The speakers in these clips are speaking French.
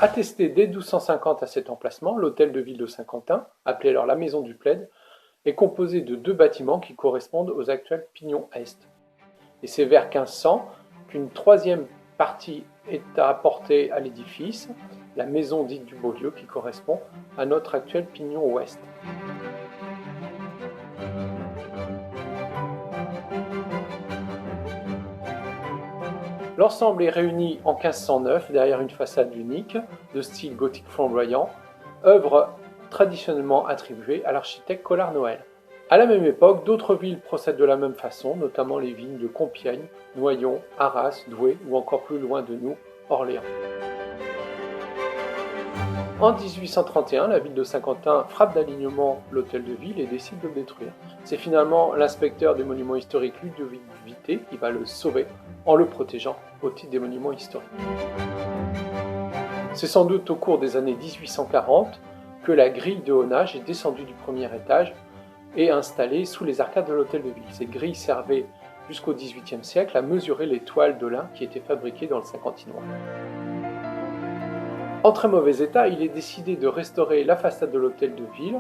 Attesté dès 1250 à cet emplacement, l'hôtel de ville de Saint-Quentin, appelé alors la maison du Plaid, est composé de deux bâtiments qui correspondent aux actuels pignons Est. Et c'est vers 1500 qu'une troisième partie est apportée à l'édifice, la maison dite du Beaulieu, qui correspond à notre actuel pignon Ouest. L'ensemble est réuni en 1509 derrière une façade unique, de style gothique flamboyant, œuvre traditionnellement attribuée à l'architecte Collard Noël. À la même époque, d'autres villes procèdent de la même façon, notamment les vignes de Compiègne, Noyon, Arras, Douai ou encore plus loin de nous, Orléans. En 1831, la ville de Saint-Quentin frappe d'alignement l'hôtel de ville et décide de le détruire. C'est finalement l'inspecteur des monuments historiques Ludovic Vité qui va le sauver en le protégeant au titre des monuments historiques. C'est sans doute au cours des années 1840 que la grille de haunage est descendue du premier étage et installée sous les arcades de l'hôtel de ville. Cette grille servait jusqu'au XVIIIe siècle à mesurer les toiles de lin qui étaient fabriquées dans le Saint-Quentinois. En très mauvais état, il est décidé de restaurer la façade de l'hôtel de ville,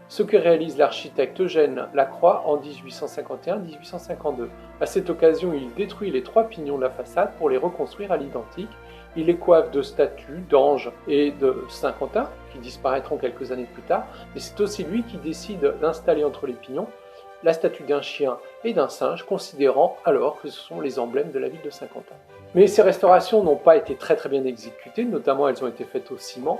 ce que réalise l'architecte Eugène Lacroix en 1851-1852. À cette occasion, il détruit les trois pignons de la façade pour les reconstruire à l'identique. Il les coiffe de statues d'anges et de Saint-Quentin, qui disparaîtront quelques années plus tard, mais c'est aussi lui qui décide d'installer entre les pignons la statue d'un chien et d'un singe, considérant alors que ce sont les emblèmes de la ville de Saint-Quentin. Mais ces restaurations n'ont pas été très bien exécutées, notamment elles ont été faites au ciment,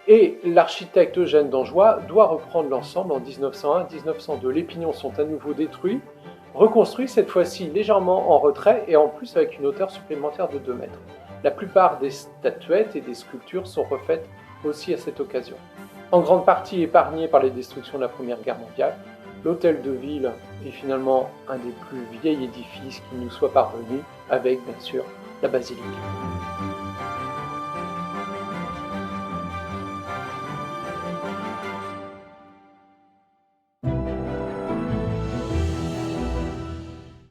et l'architecte Eugène d'Angeois doit reprendre l'ensemble en 1901-1902. Les pignons sont à nouveau détruits, reconstruits cette fois-ci légèrement en retrait et en plus avec une hauteur supplémentaire de 2 mètres. La plupart des statuettes et des sculptures sont refaites aussi à cette occasion. En grande partie épargné par les destructions de la Première Guerre mondiale, l'hôtel de ville est finalement un des plus vieils édifices qui nous soit parvenu, avec bien sûr la basilique.